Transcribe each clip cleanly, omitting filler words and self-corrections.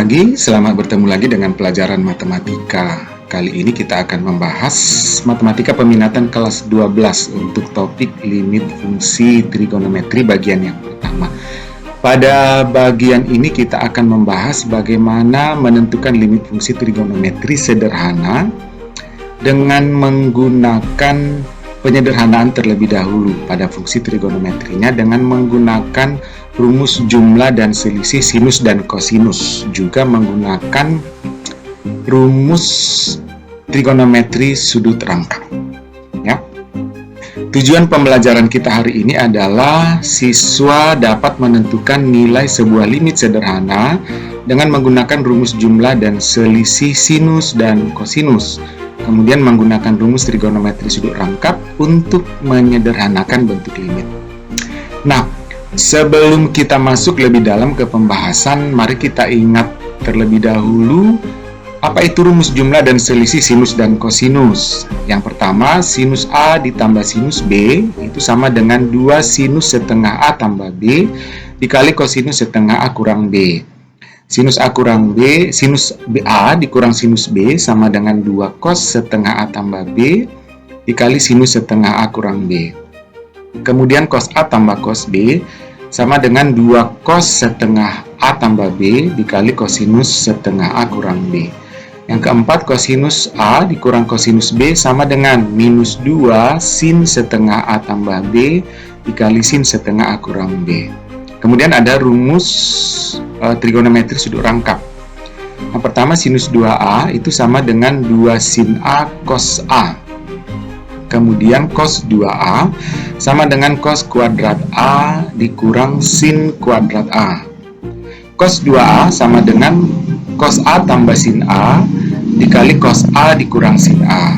pagi, selamat bertemu lagi dengan pelajaran matematika. Kali ini kita akan membahas matematika peminatan kelas 12 untuk topik limit fungsi trigonometri bagian yang pertama. Pada bagian ini kita akan membahas bagaimana menentukan limit fungsi trigonometri sederhana dengan menggunakan penyederhanaan terlebih dahulu pada fungsi trigonometrinya dengan menggunakan rumus jumlah dan selisih sinus dan kosinus, juga menggunakan rumus trigonometri sudut rangkap. Ya. Tujuan pembelajaran kita hari ini adalah siswa dapat menentukan nilai sebuah limit sederhana dengan menggunakan rumus jumlah dan selisih sinus dan kosinus. Kemudian menggunakan rumus trigonometri sudut rangkap untuk menyederhanakan bentuk limit. Nah, sebelum kita masuk lebih dalam ke pembahasan, mari kita ingat terlebih dahulu apa itu rumus jumlah dan selisih sinus dan kosinus. Yang pertama, sinus A ditambah sinus B itu sama dengan 2 sinus setengah A tambah B dikali kosinus setengah A kurang B. Sinus A kurang B, sinus A dikurang sinus B sama dengan 2 cos setengah A tambah B dikali sinus setengah A kurang B. Kemudian cos A tambah cos B sama dengan 2 cos setengah A tambah B dikali kosinus setengah A kurang B. Yang keempat, kosinus A dikurang kosinus B sama dengan minus 2 sin setengah A tambah B dikali sin setengah A kurang B. Kemudian ada rumus trigonometri sudut rangkap. Yang pertama, sinus 2A itu sama dengan 2 sin A cos A. Kemudian cos 2A sama dengan cos kuadrat A dikurang sin kuadrat A. Cos 2A sama dengan cos A tambah sin A dikali cos A dikurang sin A.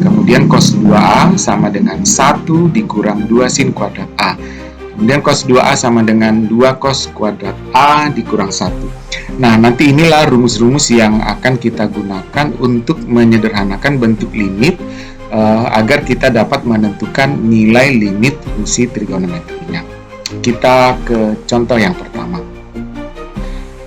Kemudian cos 2A sama dengan 1 dikurang 2 sin kuadrat A. Kemudian cos 2A sama dengan 2 cos kuadrat A dikurang 1. Nah, nanti inilah rumus-rumus yang akan kita gunakan untuk menyederhanakan bentuk limit agar kita dapat menentukan nilai limit fungsi trigonometrinya. Kita ke contoh yang pertama.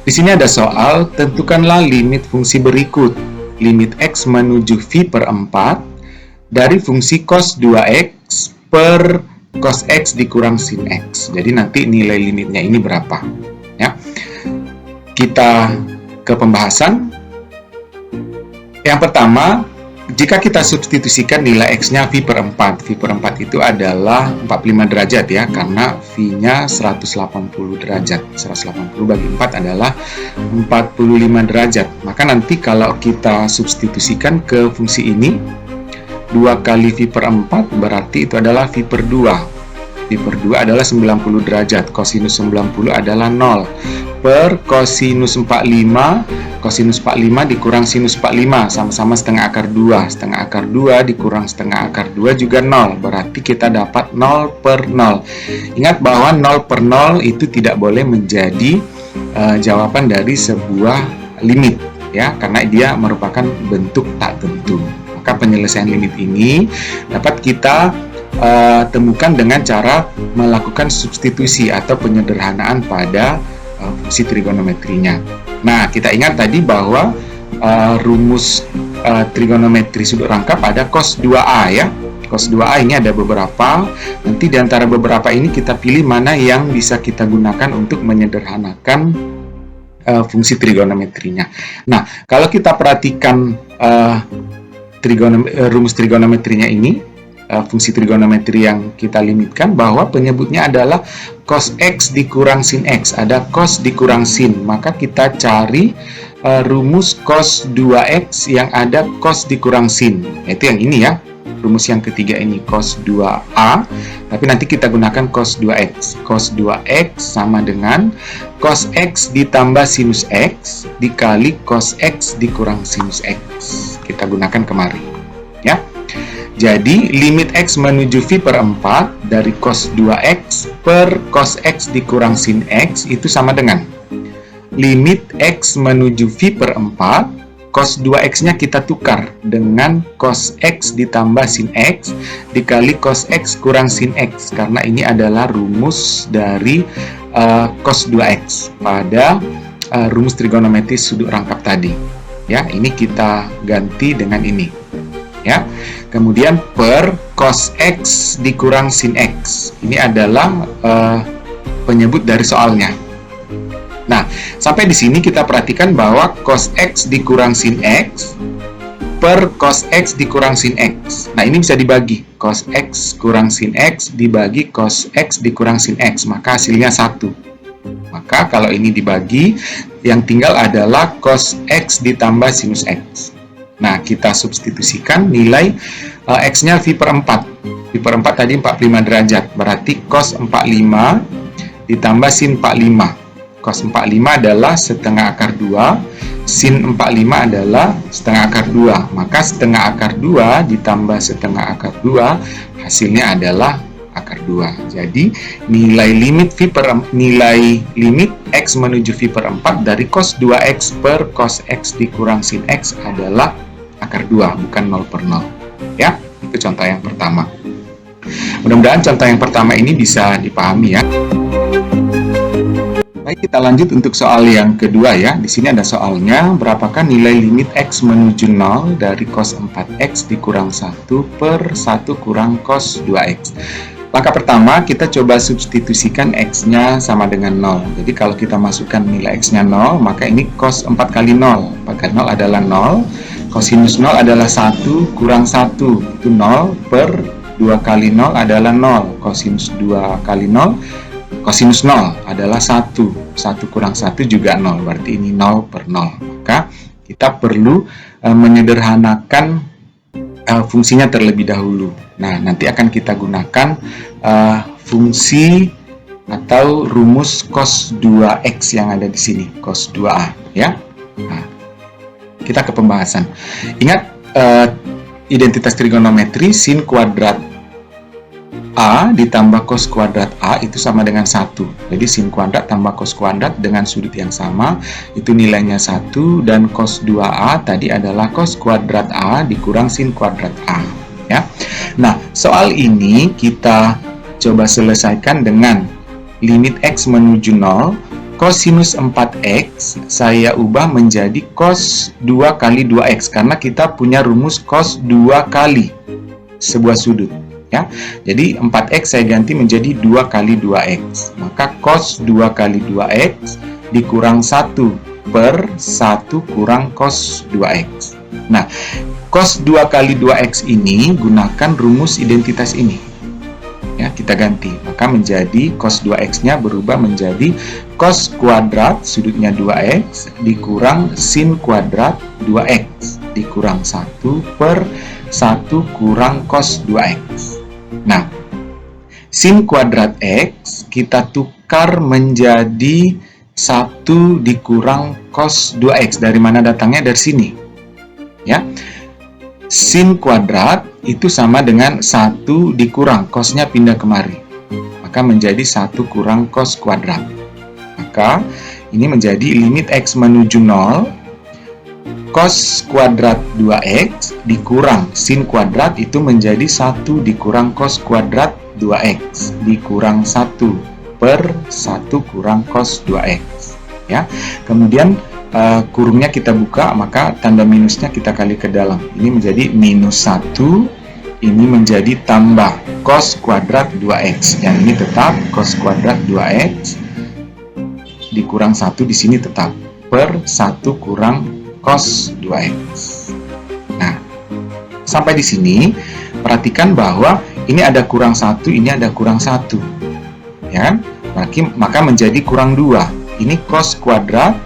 Di sini ada soal, tentukanlah limit fungsi berikut. Limit X menuju V per 4 dari fungsi cos 2X per cos X dikurang sin X. Jadi nanti nilai limitnya ini berapa? Ya. Kita ke pembahasan. Yang pertama, jika kita substitusikan nilai X-nya V per 4. V per 4 itu adalah 45 derajat ya, karena V-nya 180 derajat. 180 bagi 4 adalah 45 derajat. Maka nanti kalau kita substitusikan ke fungsi ini, 2 kali V per 4 berarti itu adalah V per 2. V per 2 adalah 90 derajat. Kosinus 90 adalah 0. Per kosinus 45, kosinus 45 dikurang sinus 45 sama-sama setengah akar 2. Setengah akar 2 dikurang setengah akar 2 juga 0. Berarti kita dapat 0 per 0. Ingat bahwa 0 per 0 itu tidak boleh menjadi jawaban dari sebuah limit ya, karena dia merupakan bentuk tak tentu. Maka penyelesaian limit ini dapat kita temukan dengan cara melakukan substitusi atau penyederhanaan pada fungsi trigonometrinya. Nah, kita ingat tadi bahwa rumus trigonometri sudut rangkap ada cos 2A ya. Cos 2A ini ada beberapa. Nanti di antara beberapa ini kita pilih mana yang bisa kita gunakan untuk menyederhanakan fungsi trigonometrinya. Nah, kalau kita perhatikan rumus trigonometrinya ini, fungsi trigonometri yang kita limitkan, bahwa penyebutnya adalah cos X dikurang sin X. Ada cos dikurang sin, maka kita cari rumus cos 2X yang ada cos dikurang sin. Itu yang ini ya, rumus yang ketiga ini cos 2A, tapi nanti kita gunakan cos 2X. Cos 2X sama dengan cos X ditambah sinus X dikali cos X dikurang sinus X. Kita gunakan kemari ya. Jadi limit X menuju V per 4 dari cos 2X per cos X dikurang sin X itu sama dengan limit X menuju V per 4, cos 2X-nya kita tukar dengan cos X ditambah sin X dikali cos X kurang sin X, karena ini adalah rumus dari cos 2X pada rumus trigonometris sudut rangkap tadi. Ya, ini kita ganti dengan ini. Ya, kemudian per cos X dikurang sin X. Ini adalah penyebut dari soalnya. Nah, sampai di sini kita perhatikan bahwa cos X dikurang sin X per cos X dikurang sin X. Nah, ini bisa dibagi. Cos X kurang sin X dibagi cos X dikurang sin X. Maka hasilnya 1. Maka kalau ini dibagi, yang tinggal adalah cos X ditambah sinus X. Nah, kita substitusikan nilai X-nya V per 4. V per 4 tadi 45 derajat. Berarti cos 45 ditambah sin 45. Cos 45 adalah setengah akar 2, sin 45 adalah setengah akar 2. Maka setengah akar 2 ditambah setengah akar 2, hasilnya adalah akar 2. Jadi, nilai limit X menuju V per 4 dari cos 2X per cos X dikurang sin X adalah akar 2, bukan 0 per 0. Ya, itu contoh yang pertama. Mudah-mudahan contoh yang pertama ini bisa dipahami ya. Baik, kita lanjut untuk soal yang kedua ya. Di sini ada soalnya, berapakah nilai limit X menuju 0 dari cos 4X dikurang 1 per 1 kurang cos 2X. Langkah pertama, kita coba substitusikan X-nya sama dengan 0. Jadi kalau kita masukkan nilai X-nya 0, maka ini cos 4 kali 0. 4 kali 0 adalah 0. Cosinus 0 adalah 1 kurang 1. Itu 0 per 2 kali 0 adalah 0. Cosinus 2 kali 0. Cosinus 0 adalah 1. 1 kurang 1 juga 0. Berarti ini 0 per 0. Maka kita perlu menyederhanakan fungsinya terlebih dahulu. Nah, nanti akan kita gunakan fungsi atau rumus cos 2X yang ada di sini. Cos 2A. Ya. Nah, kita ke pembahasan. Ingat, identitas trigonometri sin kuadrat A ditambah cos kuadrat A itu sama dengan 1. Jadi sin kuadrat tambah cos kuadrat dengan sudut yang sama, itu nilainya 1, dan cos 2A tadi adalah cos kuadrat A dikurang sin kuadrat A. Ya. Nah, soal ini kita coba selesaikan dengan limit X menuju 0, cosinus 4X saya ubah menjadi cos 2 kali 2X, karena kita punya rumus cos 2 kali sebuah sudut. Ya, jadi 4X saya ganti menjadi 2 kali 2X. Maka cos 2 kali 2X dikurang 1 per 1 kurang cos 2X. Nah, cos 2 kali 2X ini gunakan rumus identitas ini. Ya, kita ganti. Maka menjadi cos 2X-nya berubah menjadi cos kuadrat sudutnya 2X dikurang sin kuadrat 2X dikurang 1 per 1 kurang cos 2X. Nah, sin kuadrat X kita tukar menjadi 1 dikurang cos 2X. Dari mana datangnya? Dari sini. Ya. Sin kuadrat itu sama dengan 1 dikurang, cosnya pindah kemari. Maka menjadi 1 kurang cos kuadrat. Maka ini menjadi limit X menuju 0, cos kuadrat 2X dikurang sin kuadrat itu menjadi 1 dikurang cos kuadrat 2X dikurang 1 per 1 kurang cos 2X. Ya. Kemudian kurungnya kita buka, maka tanda minusnya kita kali ke dalam. Ini menjadi minus 1, ini menjadi tambah cos kuadrat 2X. Yang ini tetap cos kuadrat 2X dikurang 1 di sini tetap per 1 kurang cos 2X. Nah, sampai di sini perhatikan bahwa ini ada kurang 1, ini ada kurang 1. Ya, maka menjadi kurang 2. Ini cos kuadrat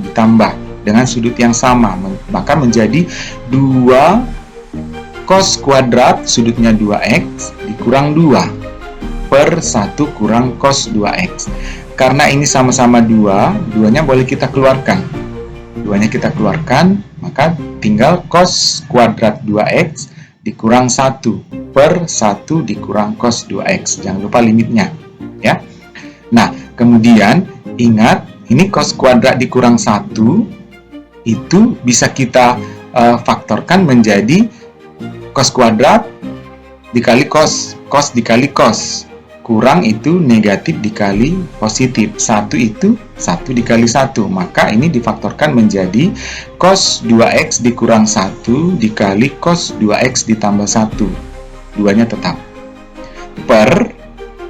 ditambah dengan sudut yang sama, maka menjadi 2 cos kuadrat sudutnya 2X dikurang 2 per 1 kurang cos 2X. Karena ini sama-sama 2, 2-nya boleh kita keluarkan. 2-nya kita keluarkan, maka tinggal cos kuadrat 2X dikurang 1 per 1 dikurang cos 2X. Jangan lupa limitnya. Ya. Nah, kemudian ingat, ini cos kuadrat dikurang 1 itu bisa kita faktorkan menjadi cos kuadrat dikali cos, cos dikali cos. kurang itu negatif dikali positif. 1 itu 1 dikali 1. Maka ini difaktorkan menjadi cos 2x dikurang 1 dikali cos 2x ditambah 1. Duanya tetap. Per,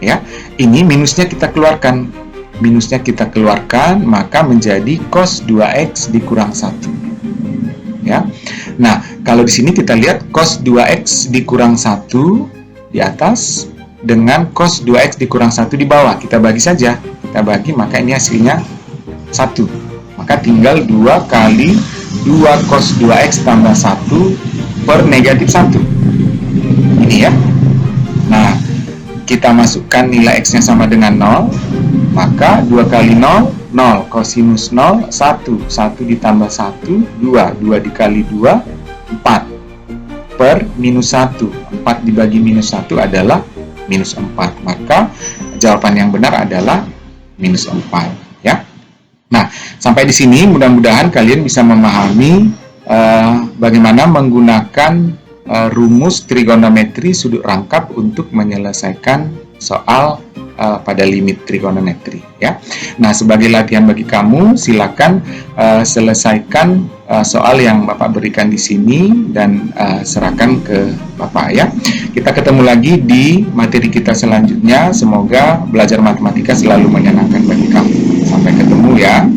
ya, ini minusnya kita keluarkan. Minusnya kita keluarkan, maka menjadi cos 2x dikurang 1. Ya. Nah, kalau di sini kita lihat cos 2x dikurang 1 di atas dengan cos 2x dikurang 1 di bawah. Kita bagi saja. Kita bagi, maka ini hasilnya 1. Maka tinggal 2 kali 2 cos 2x tambah 1 per negatif 1. Ini ya. Nah, kita masukkan nilai x-nya sama dengan 0. Maka 2 kali 0, 0. Kosinus 0, 1. 1 ditambah 1, 2. 2 dikali 2, 4. Per minus 1. 4 dibagi minus 1 adalah minus 4. Maka jawaban yang benar adalah minus 4. Ya. Nah, sampai di sini mudah-mudahan kalian bisa memahami bagaimana menggunakan rumus trigonometri sudut rangkap untuk menyelesaikan soal pada limit trigonometri, ya. Nah, sebagai latihan bagi kamu, silakan selesaikan soal yang Bapak berikan di sini dan serahkan ke Bapak, ya. Kita ketemu lagi di materi kita selanjutnya. Semoga belajar matematika selalu menyenangkan bagi kamu. Sampai ketemu, ya.